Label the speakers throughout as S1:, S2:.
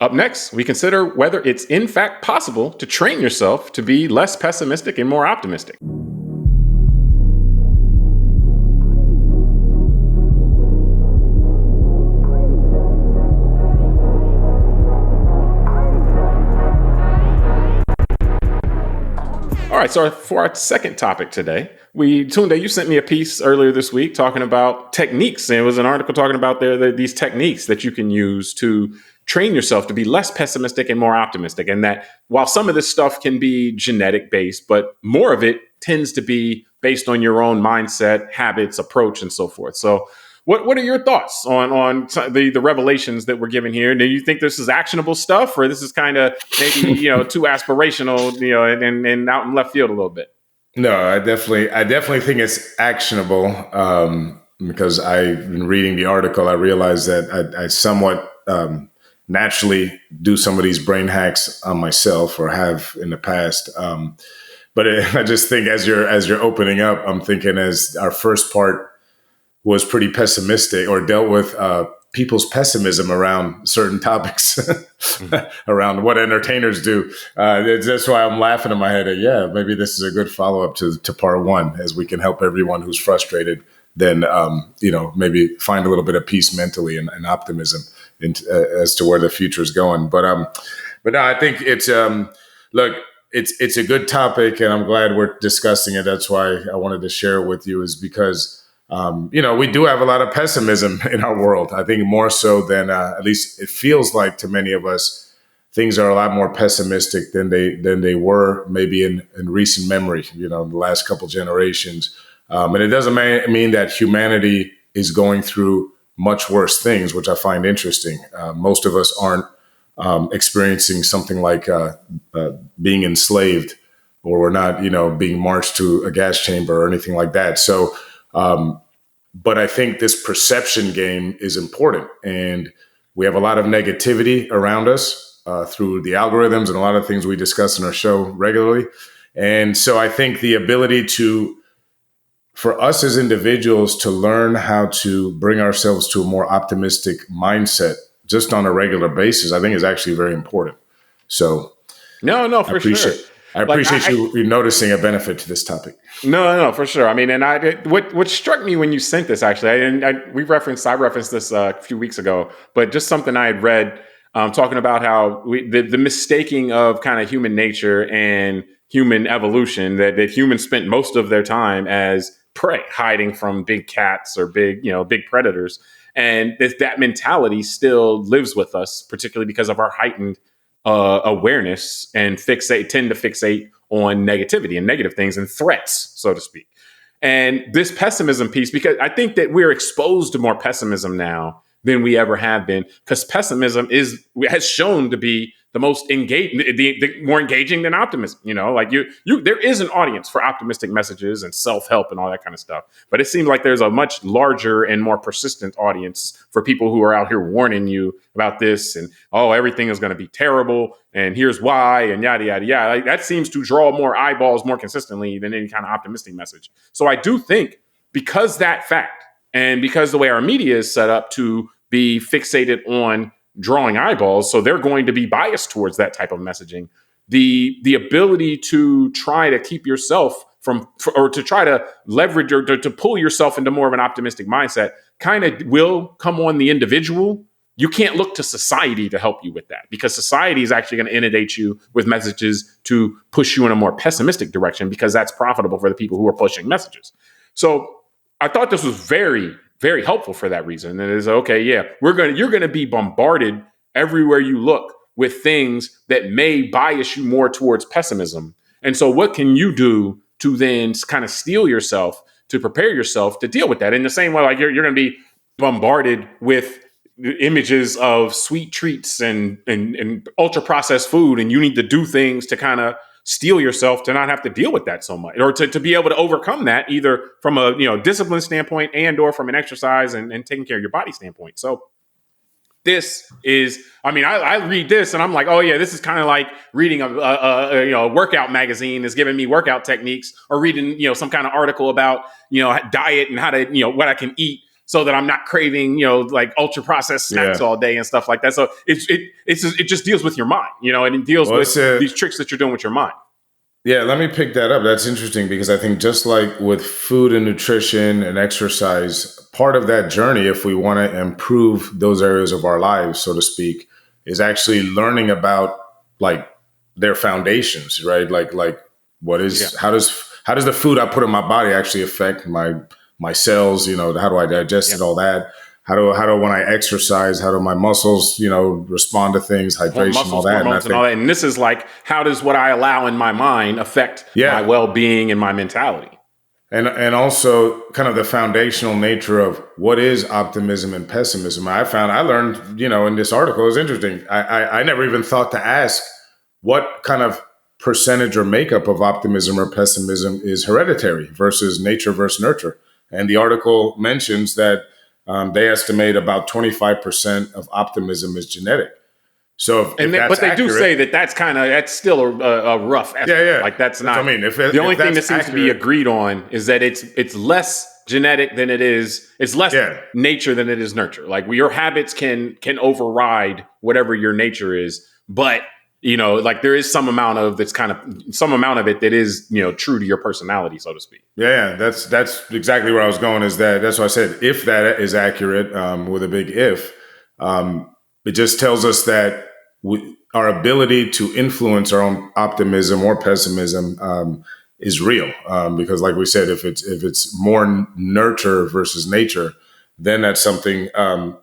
S1: Up next, we consider whether it's in fact possible to train yourself to be less pessimistic and more optimistic. All right, so for our second topic today, Tunde, you sent me a piece earlier this week talking about techniques. And it was an article talking about these techniques that you can use to train yourself to be less pessimistic and more optimistic. And that while some of this stuff can be genetic based, but more of it tends to be based on your own mindset, habits, approach, and so forth. So what are your thoughts on the revelations that we're given here? Do you think this is actionable stuff, or this is kind of maybe too aspirational, and out in left field a little bit?
S2: No, I definitely think it's actionable, because I've been reading the article. I realized that I somewhat naturally do some of these brain hacks on myself, or have in the past. But I just think as you're opening up, I'm thinking as our first part was pretty pessimistic, or dealt with people's pessimism around certain topics, around what entertainers do. That's why I'm laughing in my head. Maybe this is a good follow-up to part one, as we can help everyone who's frustrated then, maybe find a little bit of peace mentally and optimism as to where the future is going. But no, I think it's, look, it's a good topic, and I'm glad we're discussing it. That's why I wanted to share it with you, is because we do have a lot of pessimism in our world. I think more so than at least it feels like to many of us, things are a lot more pessimistic than they were maybe in recent memory, in the last couple generations. And it doesn't mean that humanity is going through much worse things, which I find interesting. Most of us aren't experiencing something like being enslaved, or we're not, being marched to a gas chamber or anything like that. So, but I think this perception game is important, and we have a lot of negativity around us through the algorithms and a lot of things we discuss in our show regularly. And so I think the ability for us as individuals to learn how to bring ourselves to a more optimistic mindset just on a regular basis, I think is actually very important. So
S1: no, for sure.
S2: I appreciate you noticing a benefit to this topic.
S1: No, for sure. I mean, and what struck me when you sent this, actually, I referenced this a few weeks ago, but just something I had read talking about how the mistaking of kind of human nature and human evolution, that humans spent most of their time as prey, hiding from big cats or big predators. And that mentality still lives with us, particularly because of our heightened awareness, and tend to fixate on negativity and negative things and threats, so to speak. And this pessimism piece, because I think that we're exposed to more pessimism now than we ever have been, because pessimism has shown to be the most the more engaging than optimism. There is an audience for optimistic messages and self-help and all that kind of stuff, but it seems like there's a much larger and more persistent audience for people who are out here warning you about this, and everything is going to be terrible, and here's why, and yada yada yada. Like, that seems to draw more eyeballs more consistently than any kind of optimistic message. So I do think, because that fact, and because the way our media is set up to be fixated on drawing eyeballs, so they're going to be biased towards that type of messaging. The ability to try to keep yourself or to try to leverage or to pull yourself into more of an optimistic mindset kind of will come on the individual. You can't look to society to help you with that, because society is actually going to inundate you with messages to push you in a more pessimistic direction, because that's profitable for the people who are pushing messages. So I thought this was very, very helpful for that reason. And it is you're going to be bombarded everywhere you look with things that may bias you more towards pessimism. And so what can you do to then kind of steel yourself, to prepare yourself to deal with that? In the same way, like you're going to be bombarded with images of sweet treats and ultra processed food, and you need to do things to kind of steel yourself to not have to deal with that so much, or to be able to overcome that, either from a discipline standpoint and or from an exercise and taking care of your body standpoint. So this is, I read this and I'm like, this is kind of like reading a workout magazine is giving me workout techniques, or reading some kind of article about diet and how to what I can eat so that I'm not craving, like ultra processed snacks
S2: Yeah.
S1: all day and stuff like that. So it just deals with your mind, and it deals
S2: Well,
S1: with these tricks that you're doing with your mind.
S2: yeah, let me pick that up. That's interesting because I think just like with food and nutrition and exercise, part of that journey, if we want to improve those areas of our lives, so to speak, is actually learning about like their foundations, right? Like what is how does the food I put in my body actually affect my cells? How do I digest it? All that. How do when I exercise? How do my muscles respond to things? Hydration,
S1: Muscles,
S2: all that.
S1: hormones, and all that. And this is like, how does what I allow in my mind affect my well-being and my mentality?
S2: And also kind of the foundational nature of what is optimism and pessimism. I learned, in this article, is interesting. I never even thought to ask what kind of percentage or makeup of optimism or pessimism is hereditary versus nature versus nurture. And the article mentions that they estimate about 25% of optimism is genetic. So
S1: but they accurate, do say that's still a rough estimate.
S2: Yeah.
S1: Like that's not.
S2: I mean,
S1: the only thing that seems to be agreed on is that it's less genetic than it's less nature than it is nurture. Like your habits can override whatever your nature is, but like there is some amount of it that is true to your personality, so to speak.
S2: Yeah, that's exactly where I was going. That's why I said if that is accurate, with a big if, it just tells us that our ability to influence our own optimism or pessimism is real. Because, like we said, if it's more nurture versus nature, then that's something.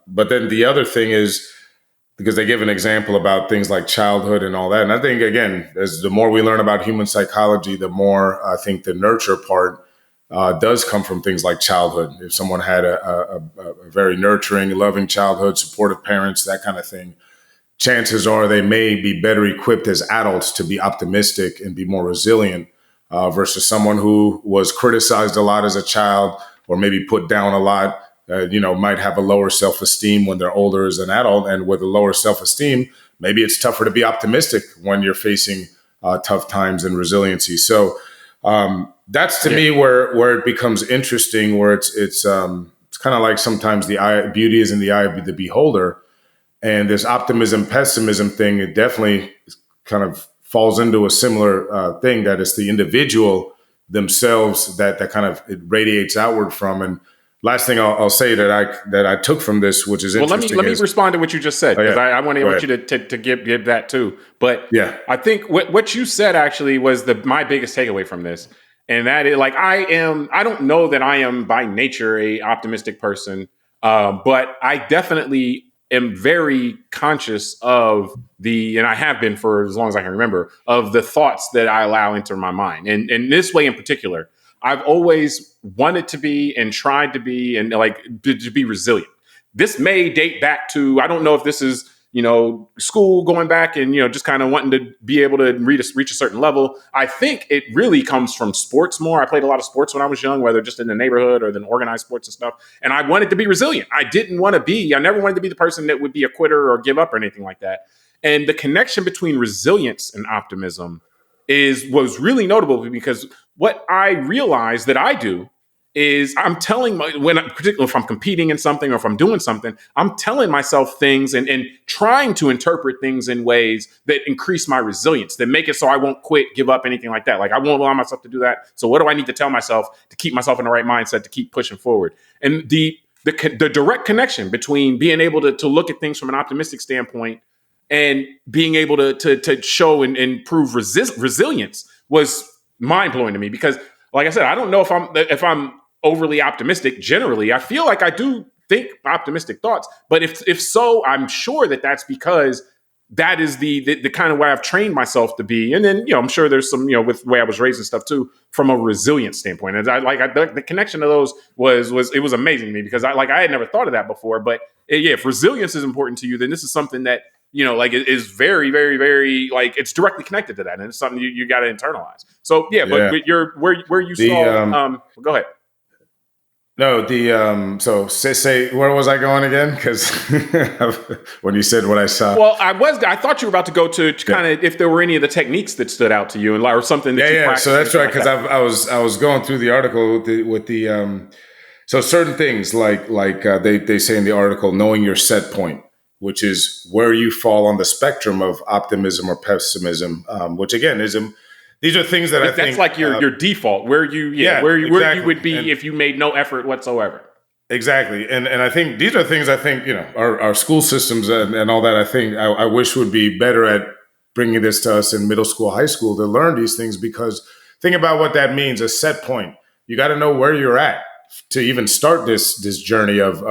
S2: But then the other thing is, because they give an example about things like childhood and all that. And I think, again, as the more we learn about human psychology, the more I think the nurture part does come from things like childhood. If someone had a very nurturing, loving childhood, supportive parents, that kind of thing, chances are they may be better equipped as adults to be optimistic and be more resilient versus someone who was criticized a lot as a child or maybe put down a lot. Might have a lower self-esteem when they're older as an adult. And with a lower self-esteem, maybe it's tougher to be optimistic when you're facing tough times and resiliency. So that's to me where it becomes interesting, where it's kind of like sometimes beauty is in the eye of the beholder. And this optimism, pessimism thing, it definitely kind of falls into a similar thing, that it's the individual themselves that kind of it radiates outward from. And last thing I'll say that I took from this, which is interesting.
S1: Let me respond to what you just said, because I want you to give that too. But I think what you said actually was my biggest takeaway from this, and that is, like, I don't know that I am by nature a optimistic person, but I definitely am very conscious of and I have been for as long as I can remember, of the thoughts that I allow into my mind, and this way in particular. I've always wanted to be and tried to be and to be resilient. This may date back to, I don't know if this is, school going back and, just kind of wanting to be able to reach a certain level. I think it really comes from sports more. I played a lot of sports when I was young, whether just in the neighborhood or then organized sports and stuff. And I wanted to be resilient. I never wanted to be the person that would be a quitter or give up or anything like that. And the connection between resilience and optimism was really notable, because what I realized that I do is I'm telling particularly if I'm competing in something or if I'm doing something, I'm telling myself things and trying to interpret things in ways that increase my resilience, that make it so I won't quit, give up, anything like that. Like, I won't allow myself to do that. So what do I need to tell myself to keep myself in the right mindset to keep pushing forward? And the direct connection between being able to look at things from an optimistic standpoint and being able to show and prove resilience was mind blowing to me, because, like I said, I don't know if I'm overly optimistic. Generally, I feel like I do think optimistic thoughts, but if so, I'm sure that's because that is the kind of way I've trained myself to be. And then, I'm sure there's some, with the way I was raised and stuff too, from a resilience standpoint. And the connection of those was amazing to me, because I had never thought of that before. But if resilience is important to you, then this is something that, it is very, very, very, it's directly connected to that. And it's something you got to internalize. So, but you're where you saw, go ahead.
S2: No, so say where was I going again? Because when you said what I saw.
S1: Well, I thought you were about to go to kind of if there were any of the techniques that stood out to you, or something that you practiced.
S2: So that's right, because I was going through the article with the So certain things they say in the article, knowing your set point, which is where you fall on the spectrum of optimism or pessimism, which again these are things that I
S1: That's
S2: think
S1: like your default, where you where you
S2: exactly.
S1: would be if you made no effort whatsoever.
S2: Exactly. And I think these are things I think, our school systems and all that, I think I wish would be better at bringing this to us in middle school, high school to learn these things, because think about what that means, a set point. You got to know where you're at to even start this journey of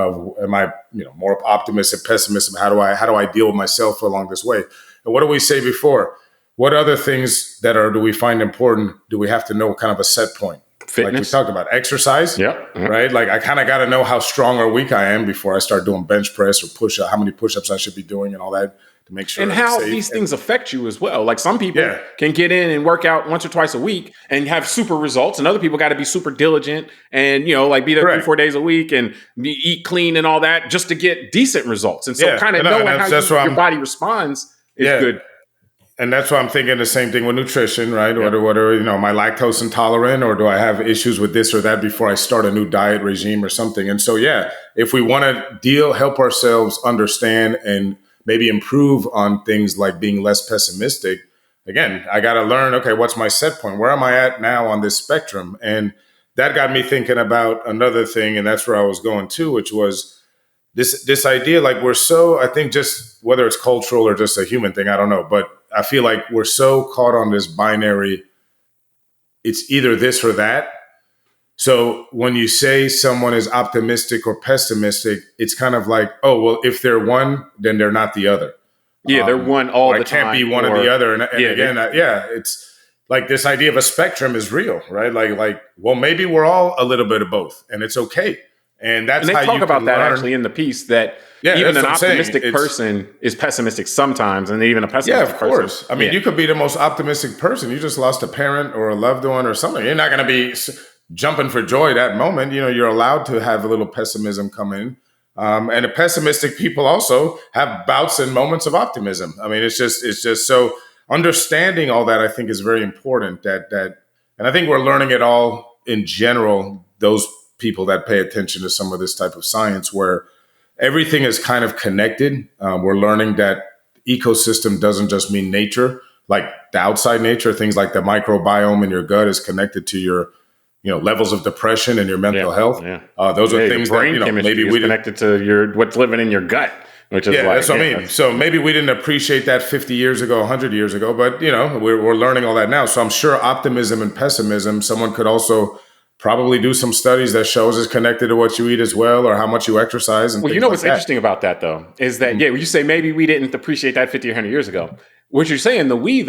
S2: am I, more optimistic, pessimistic? How do I deal with myself along this way? And what do we say before? What other things do we find important? Do we have to know kind of a set point?
S1: Fitness.
S2: Like we talked about exercise,
S1: Yep.
S2: right? Like I kind of got to know how strong or weak I am before I start doing bench press or push up, how many push-ups I should be doing and all that to make sure.
S1: And how these things affect you as well. Like some people can get in and work out once or twice a week and have super results, and other people got to be super diligent and, like be there 3-4 days a week and eat clean and all that just to get decent results. And so kind of knowing how your body responds is good.
S2: And that's why I'm thinking the same thing with nutrition, right? What are am I lactose intolerant, or do I have issues with this or that before I start a new diet regime or something? And so, if we want to help ourselves understand and maybe improve on things like being less pessimistic, again, I got to learn, okay, what's my set point? Where am I at now on this spectrum? And that got me thinking about another thing, and that's where I was going to, which was this idea, like we're so, I think just whether it's cultural or just a human thing, I don't know, but I feel like we're so caught on this binary, it's either this or that. So when you say someone is optimistic or pessimistic, it's kind of like, oh, well, if they're one, then they're not the other.
S1: Yeah, they're one all the time.
S2: I can't be one or the other. And again, it's like this idea of a spectrum is real, right? Like, well, maybe we're all a little bit of both, and it's okay. And that's how you
S1: talk about that
S2: learn.
S1: Actually in the piece that even an optimistic person is pessimistic sometimes, and even a pessimistic person.
S2: Yeah, of course. I mean, you could be the most optimistic person. You just lost a parent or a loved one or something. You're not going to be jumping for joy that moment. You're allowed to have a little pessimism come in. And the pessimistic people also have bouts and moments of optimism. I mean, it's just so understanding all that, I think, is very important. And I think we're learning it all in general, those people that pay attention to some of this type of science, where everything is kind of connected. We're learning that ecosystem doesn't just mean nature, like the outside nature. Things like the microbiome in your gut is connected to your, levels of depression and your mental health. Yeah. Those are things that maybe we
S1: connected to what's living in your gut, which is
S2: that's what I mean. So maybe we didn't appreciate that 50 years ago, 100 years ago, but we're learning all that now. So I'm sure optimism and pessimism, someone could also probably do some studies that shows it's connected to what you eat as well, or how much you exercise. And
S1: what's interesting about that, though, is that, when you say maybe we didn't appreciate that 50 or 100 years ago, what you're saying, the we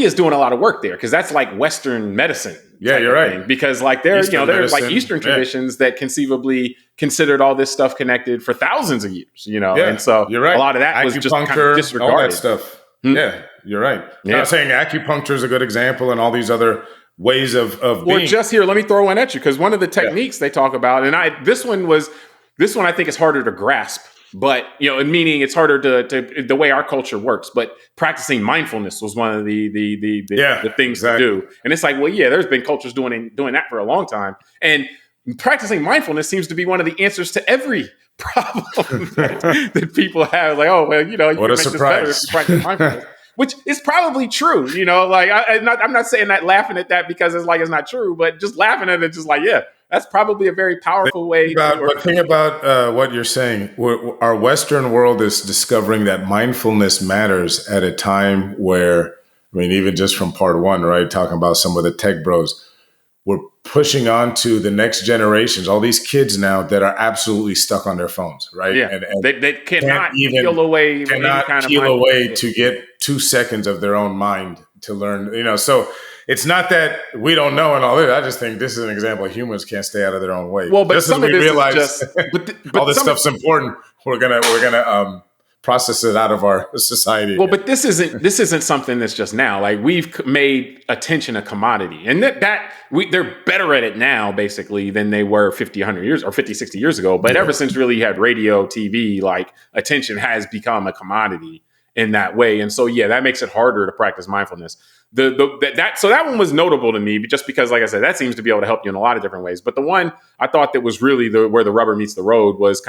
S1: is doing a lot of work there, because that's like Western medicine.
S2: Yeah, you're right.
S1: Because like there's like Eastern traditions that conceivably considered all this stuff connected for thousands of years, and so
S2: you're right.
S1: A lot of that was just kind of disregarded.
S2: All that stuff. Yeah, you're right. Yeah. I'm saying acupuncture is a good example, and all these other ways of being.
S1: Or just here, let me throw one at you, because one of the techniques they talk about, and this one I think is harder to grasp, but meaning it's harder to the way our culture works. But practicing mindfulness was one of the things to do, and it's like, there's been cultures doing that for a long time, and practicing mindfulness seems to be one of the answers to every problem that people have. Like, oh well,
S2: what a surprise!
S1: Practice mindfulness. Which is probably true, like I'm not saying that laughing at that because it's like it's not true, but just laughing at it, just like that's probably a very powerful way.
S2: But think about what you're saying. Our Western world is discovering that mindfulness matters at a time where, even just from part one, right, talking about some of the tech bros, we're pushing on to the next generations, all these kids now that are absolutely stuck on their phones, right?
S1: Yeah, and they cannot peel away
S2: to get 2 seconds of their own mind to learn, so it's not that we don't know and all that. I just think this is an example of humans can't stay out of their own way.
S1: Well, but
S2: just
S1: some
S2: as we
S1: of this
S2: realize
S1: is just,
S2: all this stuff's important, we're gonna process it out of our society.
S1: Well, but this isn't something that's just now. Like we've made attention a commodity, and they're better at it now, basically, than they were 50, 100 years or 50, 60 years ago. But ever since really you had radio, TV, like attention has become a commodity. in that way. And so, yeah, that makes it harder to practice mindfulness. So that one was notable to me just because, like I said, that seems to be able to help you in a lot of different ways. But the one I thought that was really where the rubber meets the road was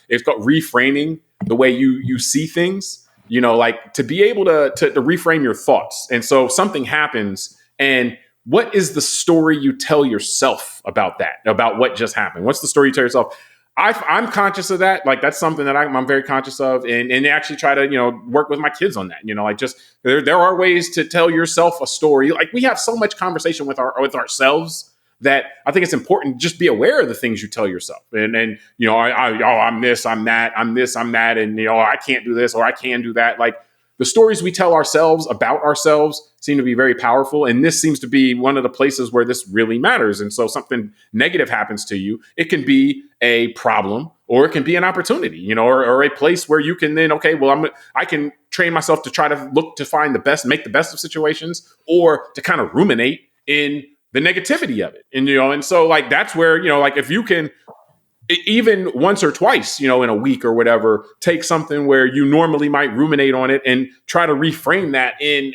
S1: it's called reframing the way you see things, like to be able to reframe your thoughts. And so something happens, and what is the story you tell yourself about that, about what just happened? What's the story you tell yourself? I'm conscious of that. Like, that's something that I'm very conscious of, and actually try to, work with my kids on that. Like, just there are ways to tell yourself a story. Like, we have so much conversation with ourselves that I think it's important to just be aware of the things you tell yourself. And I'm this, I'm that, I'm this, I'm that, and I can't do this or I can do that. Like, the stories we tell ourselves about ourselves seem to be very powerful. And this seems to be one of the places where this really matters. And so something negative happens to you. It can be a problem, or it can be an opportunity, or a place where you can then, I can train myself to try to look to find the best, make the best of situations, or to kind of ruminate in the negativity of it. And so like, that's where, like if you can, even once or twice, in a week or whatever, take something where you normally might ruminate on it and try to reframe that in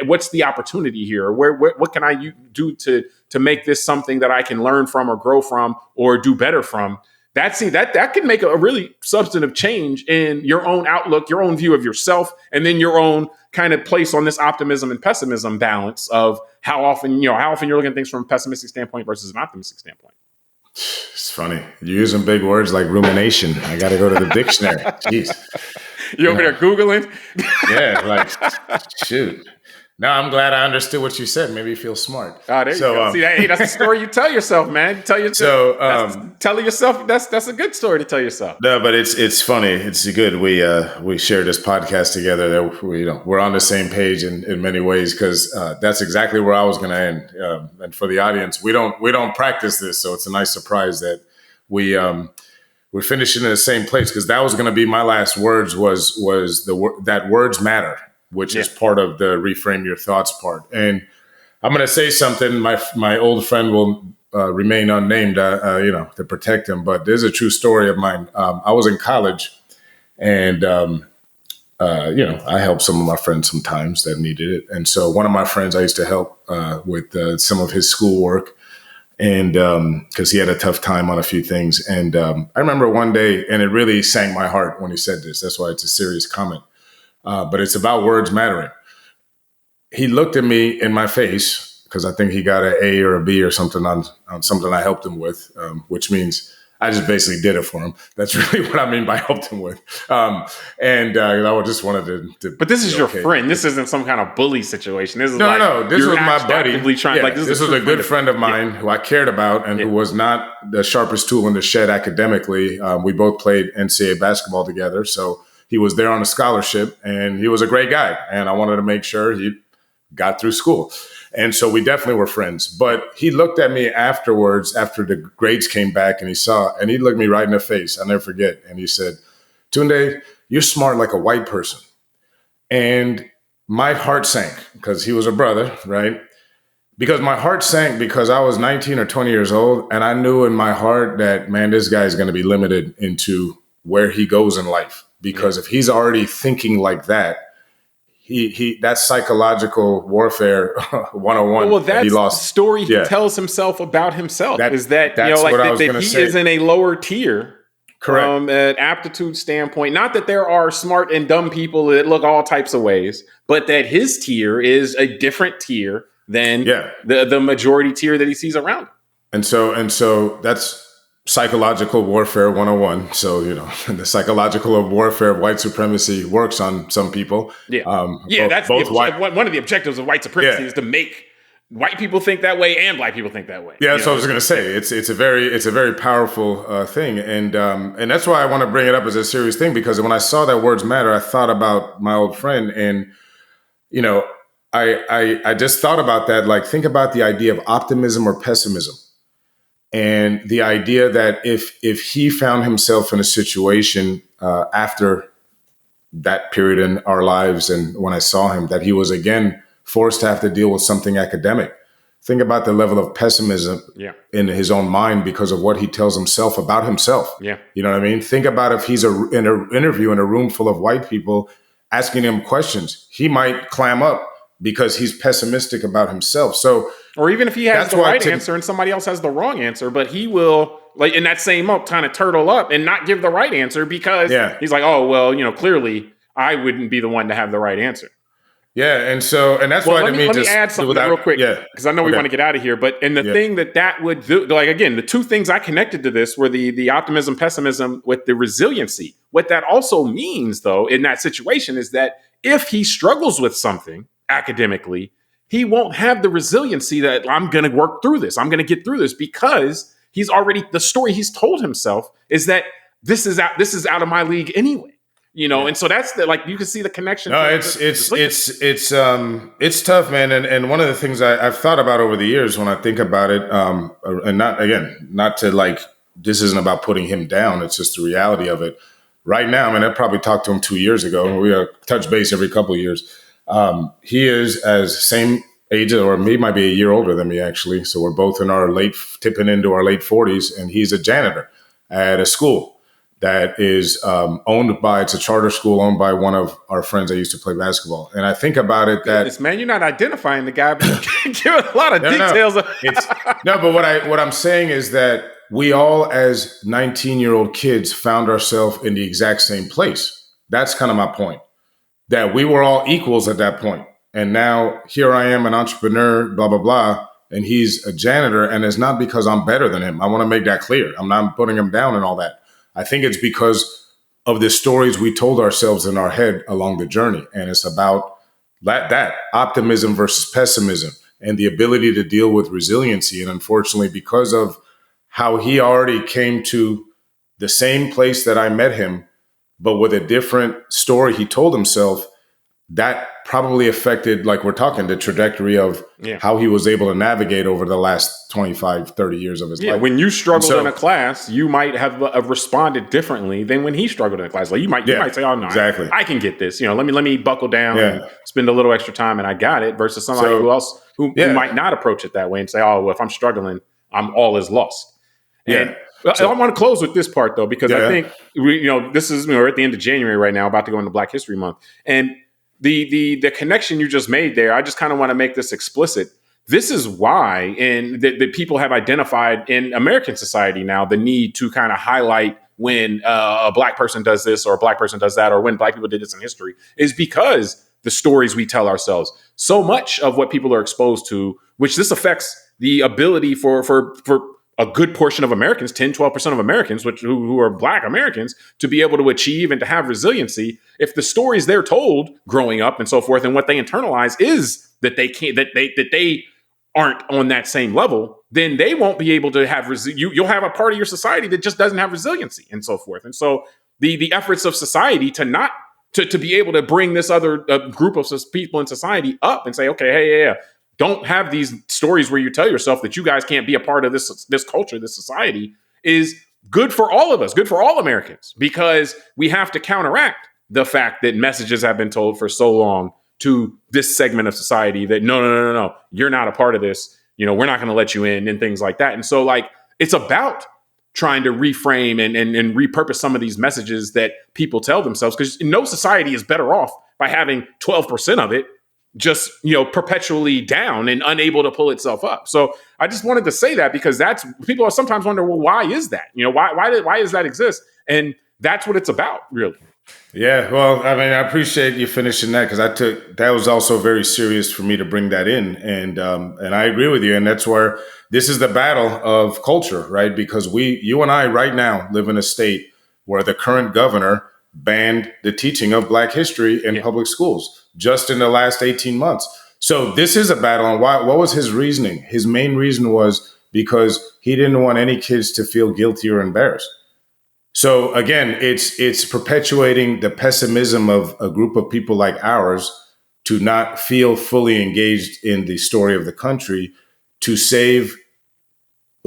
S1: what's the opportunity here? What can I do to make this something that I can learn from or grow from or do better from? That can make a really substantive change in your own outlook, your own view of yourself, and then your own kind of place on this optimism and pessimism balance of how often you're looking at things from a pessimistic standpoint versus an optimistic standpoint.
S2: It's funny. You're using big words like rumination. I got to go to the dictionary. Jeez.
S1: You over there Googling?
S2: Yeah, like, shoot. No, I'm glad I understood what you said. Maybe you feel smart.
S1: Oh, there you go. See, that's the story you tell yourself, man. You tell yourself. Telling yourself, that's a good story to tell yourself.
S2: No, but it's funny. It's good. We share this podcast together. That we're on the same page in many ways, because that's exactly where I was going to end. And for the audience, we don't practice this, so it's a nice surprise that we're finishing in the same place, because that was going to be my last words. Was that words matter, which is part of the reframe your thoughts part. And I'm going to say something. My old friend will remain unnamed, to protect him. But there's a true story of mine. I was in college, and I helped some of my friends sometimes that needed it. And so one of my friends I used to help with some of his schoolwork, and because he had a tough time on a few things. And I remember one day, and it really sank my heart when he said this. That's why it's a serious comment. But it's about words mattering. He looked at me in my face, because I think he got an A or a B or something on something I helped him with, which means I just basically did it for him. That's really what I mean by helped him with. I just wanted to
S1: But this is your friend. This isn't some kind of bully situation. This is
S2: no. This was my buddy.
S1: This
S2: was a good friend of mine who I cared about, and who was not the sharpest tool in the shed academically. We both played NCAA basketball together, so he was there on a scholarship, and he was a great guy. And I wanted to make sure he got through school. And so we definitely were friends. But he looked at me afterwards, after the grades came back, and he looked me right in the face. I'll never forget. And he said, "Tunde, you're smart like a white person." And my heart sank, because he was a brother, right? Because my heart sank because I was 19 or 20 years old. And I knew in my heart that, man, this guy's going to be limited into where he goes in life. Because if he's already thinking like that, that's psychological warfare 101.
S1: Well, that's the story he tells himself about himself. That he is in a lower tier.
S2: Correct.
S1: From an aptitude standpoint. Not that there are smart and dumb people that look all types of ways, but that his tier is a different tier than the majority tier that he sees around him.
S2: And so that's psychological warfare 101. So, the psychological warfare of white supremacy works on some people.
S1: That's one of the objectives of white supremacy is to make white people think that way and black people think that way.
S2: Yeah, that's what I was going to say. It's a very powerful thing, and that's why I want to bring it up as a serious thing, because when I saw that words matter, I thought about my old friend, and I just thought about that. Like, think about the idea of optimism or pessimism. And the idea that if he found himself in a situation after that period in our lives, and when I saw him, that he was again forced to have to deal with something academic, think about the level of pessimism in his own mind because of what he tells himself about himself.
S1: Yeah.
S2: You know what I mean? Think about if he's in an interview in a room full of white people asking him questions, he might clam up because he's pessimistic about himself. So,
S1: or even if he has
S2: that's
S1: the
S2: why
S1: right answer and somebody else has the wrong answer, but he will, like, in that same up, kind of turtle up and not give the right answer because he's like, oh, well, clearly I wouldn't be the one to have the right answer.
S2: Yeah, and that's why
S1: let me add something real quick, because I know we want to get out of here. But the thing that would do, like, again, the two things I connected to this were the optimism, pessimism with the resiliency. What that also means, though, in that situation is that if he struggles with something academically, he won't have the resiliency that I'm going to work through this. I'm going to get through this, because he's already, the story he's told himself is that this is out of my league anyway. And so that's like, you can see the connection.
S2: No, it's tough, man. And one of the things I've thought about over the years when I think about it, and not to, like, this isn't about putting him down. It's just the reality of it right now. I mean, I probably talked to him 2 years ago. We touch base every couple of years. He is as same age, or he might be a year older than me, actually. So we're both in our tipping into our late 40s, and he's a janitor at a school that is it's a charter school owned by one of our friends I used to play basketball. And I think about it that,
S1: man, you're not identifying the guy, but give a lot of details.
S2: But what I'm saying is that we all, as 19-year-old kids, found ourselves in the exact same place. That's kind of my point, that we were all equals at that point. And now here I am, an entrepreneur, blah, blah, blah. And he's a janitor. And it's not because I'm better than him. I want to make that clear. I'm not putting him down and all that. I think it's because of the stories we told ourselves in our head along the journey. And it's about that optimism versus pessimism and the ability to deal with resiliency. And unfortunately, because of how he already came to the same place that I met him, but with a different story he told himself, that probably affected, like we're talking, the trajectory of how he was able to navigate over the last 25, 30 years of his life.
S1: When you struggled in a class, you might have responded differently than when he struggled in a class. Like you might say, oh, no, exactly. I can get this. Let me buckle down and spend a little extra time and I got it, versus somebody who might not approach it that way and say, oh, well, if I'm struggling, all is lost. And I want to close with this part, though, because I think this is, we're at the end of January right now, about to go into Black History Month. And the connection you just made there, I just kind of want to make this explicit. This is why, and that people have identified in American society now, the need to kind of highlight when a Black person does this or a Black person does that, or when Black people did this in history, is because the stories we tell ourselves. So much of what people are exposed to, which this affects the ability for a good portion of Americans, 10, 12% of Americans, who are Black Americans, to be able to achieve and to have resiliency. If the stories they're told growing up and so forth, and what they internalize is that they can't, that they aren't on that same level, then they won't be able to have you'll have a part of your society that just doesn't have resiliency and so forth. And so the efforts of society to be able to bring this other group of people in society up and say, okay, hey, don't have these stories where you tell yourself that you guys can't be a part of this culture, this society, is good for all of us, good for all Americans, because we have to counteract the fact that messages have been told for so long to this segment of society that no, you're not a part of this. We're not going to let you in, and things like that. And so, like, it's about trying to reframe and repurpose some of these messages that people tell themselves, because no society is better off by having 12% of it just, perpetually down and unable to pull itself up. So I just wanted to say that, because that's, people sometimes wonder, well, why is that? Why does that exist? And that's what it's about, really.
S2: Yeah. Well, I mean, I appreciate you finishing that, because that was also very serious for me to bring that in. And I agree with you. And that's where this is the battle of culture, right? Because you and I right now live in a state where the current governor banned the teaching of Black history in public schools just in the last 18 months. So this is a battle. And what was his reasoning? His main reason was because he didn't want any kids to feel guilty or embarrassed. So again, it's perpetuating the pessimism of a group of people like ours to not feel fully engaged in the story of the country,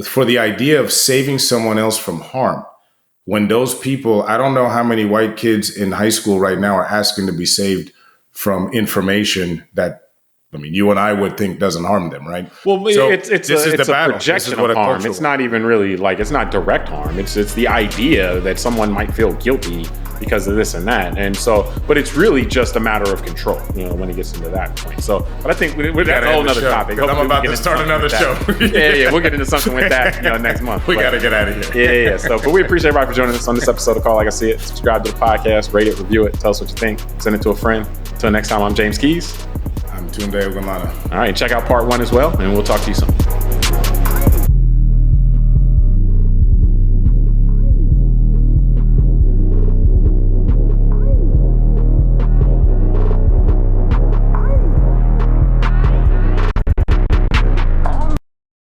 S2: for the idea of saving someone else from harm. When those people, I don't know how many white kids in high school right now are asking to be saved from information that I mean, you and I would think doesn't harm them, right?
S1: Well,
S2: So
S1: it's
S2: this is the
S1: a
S2: battle.
S1: projection
S2: This is what
S1: of
S2: a
S1: harm.
S2: culture
S1: It's not even really like, it's not direct harm. It's the idea that someone might feel guilty because of this and that. And so, but it's really just a matter of control, when it gets into that point. So, but I think that's a whole nother topic.
S2: I'm about to start another show.
S1: yeah, we'll get into something with that, next month.
S2: We got to get out of here.
S1: Yeah. So, but we appreciate everybody for joining us on this episode of Call Like I See It. Subscribe to the podcast, rate it, review it, tell us what you think, send it to a friend. Until next time, I'm James Keys.
S2: I'm Tunde Ogunlana.
S1: All right, check out part 1 as well, and we'll talk to you soon.